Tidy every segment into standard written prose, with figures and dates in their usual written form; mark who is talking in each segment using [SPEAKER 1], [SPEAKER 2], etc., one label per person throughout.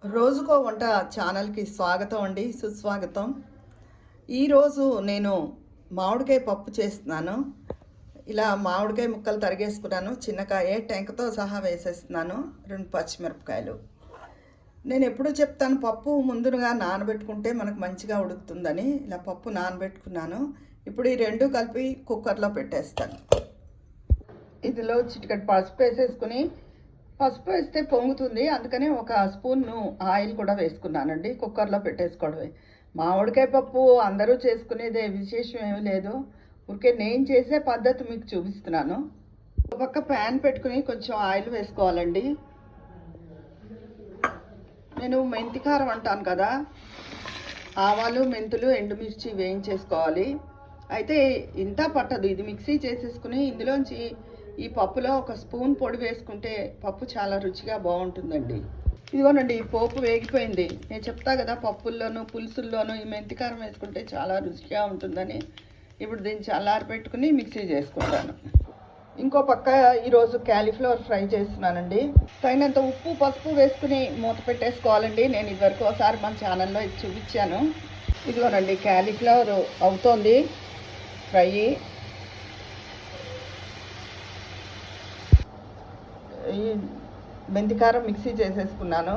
[SPEAKER 1] రోజుకో వంట ఛానల్కి స్వాగతం అండి, సుస్వాగతం. ఈరోజు నేను మామిడికాయ పప్పు చేస్తున్నాను. ఇలా మామిడికాయ ముక్కలు తరిగేసుకున్నాను, చిన్నకాయ టెంకతో సహా వేసేస్తున్నాను, 2 పచ్చిమిరపకాయలు. నేను ఎప్పుడూ చెప్తాను, పప్పు ముందుగా నానబెట్టుకుంటే మనకు మంచిగా ఉడుకుతుందని. ఇలా పప్పు నానబెట్టుకున్నాను. ఇప్పుడు ఈ రెండు కలిపి కుక్కర్లో పెట్టేస్తాను. ఇందులో చిటికెడు పసుపు వేసేసుకుని, పసుపు వేస్తే పొంగుతుంది, అందుకని ఒక స్పూను ఆయిల్ కూడా వేసుకున్నానండి. కుక్కర్లో పెట్టేసుకోవడమే. మామిడికాయ పప్పు అందరూ చేసుకునేదే, విశేషం ఏమీ లేదు. ఊరికే నేను చేసే పద్ధతి మీకు చూపిస్తున్నాను. ఒక పక్క ప్యాన్ పెట్టుకుని కొంచెం ఆయిల్ వేసుకోవాలండి. నేను మెంతి కారం అంటాను కదా, ఆవాలు, మెంతులు, ఎండుమిర్చి వేయించేసుకోవాలి. అయితే ఇంత పట్టదు, ఇది మిక్సీ చేసేసుకుని ఇందులోంచి ఈ పప్పులో ఒక స్పూన్ పొడి వేసుకుంటే పప్పు చాలా రుచిగా బాగుంటుందండి. ఇదిగోనండి, పోపు వేగిపోయింది. నేను చెప్తా కదా, పప్పుల్లోనూ పులుసుల్లోనూ ఈ మెంతికారం వేసుకుంటే చాలా రుచిగా ఉంటుందని. ఇప్పుడు దీన్ని చల్లారి పెట్టుకుని మిక్సీ చేసుకుంటాను. ఇంకో పక్క ఈరోజు క్యాలీఫ్లవర్ ఫ్రై చేస్తున్నానండి. తగినంత ఉప్పు, పసుపు వేసుకుని మూత పెట్టేసుకోవాలండి. నేను ఇదివరకు ఒకసారి మన ఛానల్లో ఇది చూపించాను. ఇదిగోనండి, క్యాలీఫ్లవర్ అవుతోంది ఫ్రై. ఈ మెంతికారం మిక్సీ చేసేసుకున్నాను.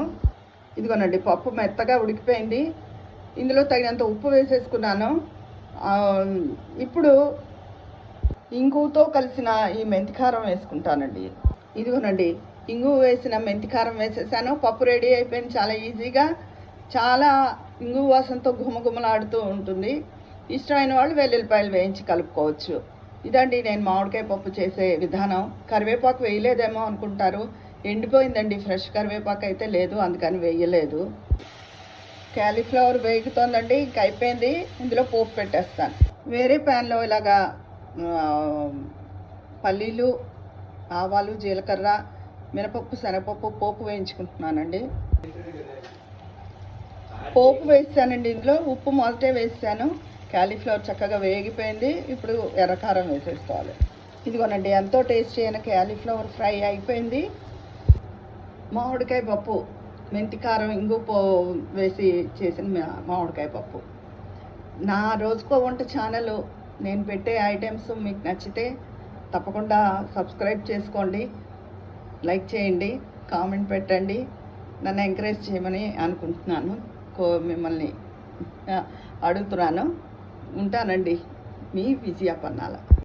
[SPEAKER 1] ఇదిగోనండి, పప్పు మెత్తగా ఉడికిపోయింది. ఇందులో తగినంత ఉప్పు వేసేసుకున్నాను. ఇప్పుడు ఇంగుతో కలిసిన ఈ మెంతికారం వేసుకుంటానండి. ఇదిగోనండి, ఇంగు వేసిన మెంతికారం వేసేసాను. పప్పు రెడీ అయిపోయింది. చాలా ఈజీగా, చాలా ఇంగు వాసనతో గుమగుమలాడుతూ ఉంటుంది. ఇష్టమైన వాళ్ళు వెల్లుల్లిపాయలు వేయించి కలుపుకోవచ్చు. ఇదండి నేను మామిడికాయ పప్పు చేసే విధానం. కరివేపాకు వేయలేదేమో అనుకుంటారు, ఎండిపోయిందండి. ఫ్రెష్ కరివేపాకు అయితే లేదు, అందుకని వేయలేదు. క్యాలీఫ్లవర్ వేగుతోందండి, ఇంక అయిపోయింది. ఇందులో పోపు పెట్టేస్తాను. వేరే ప్యాన్లో ఇలాగా పల్లీలు, ఆవాలు, జీలకర్ర, మినపప్పు, శనగపప్పు పోపు వేయించుకుంటున్నానండి. పోపు వేసానండి. ఇందులో ఉప్పు మొదటే వేసాను. క్యాలీఫ్లవర్ చక్కగా వేగిపోయింది. ఇప్పుడు ఎర్రకారం వేసేసుకోవాలి. ఇదిగోనండి, ఎంతో టేస్టీ అయిన క్యాలీఫ్లవర్ ఫ్రై అయిపోయింది. మామిడికాయ పప్పు, మెంతికారం, ఇంగు వేసి చేసిన మామిడికాయ పప్పు. నా రోజుకో వంట ఛానల్, నేను పెట్టే ఐటమ్స్ మీకు నచ్చితే తప్పకుండా సబ్స్క్రైబ్ చేసుకోండి, లైక్ చేయండి, కామెంట్ పెట్టండి. నన్ను ఎంకరేజ్ చేయమని అనుకుంటున్నాను, మిమ్మల్ని అడుగుతున్నాను. ఉంటానండి, మీ విజయ పన్నాల.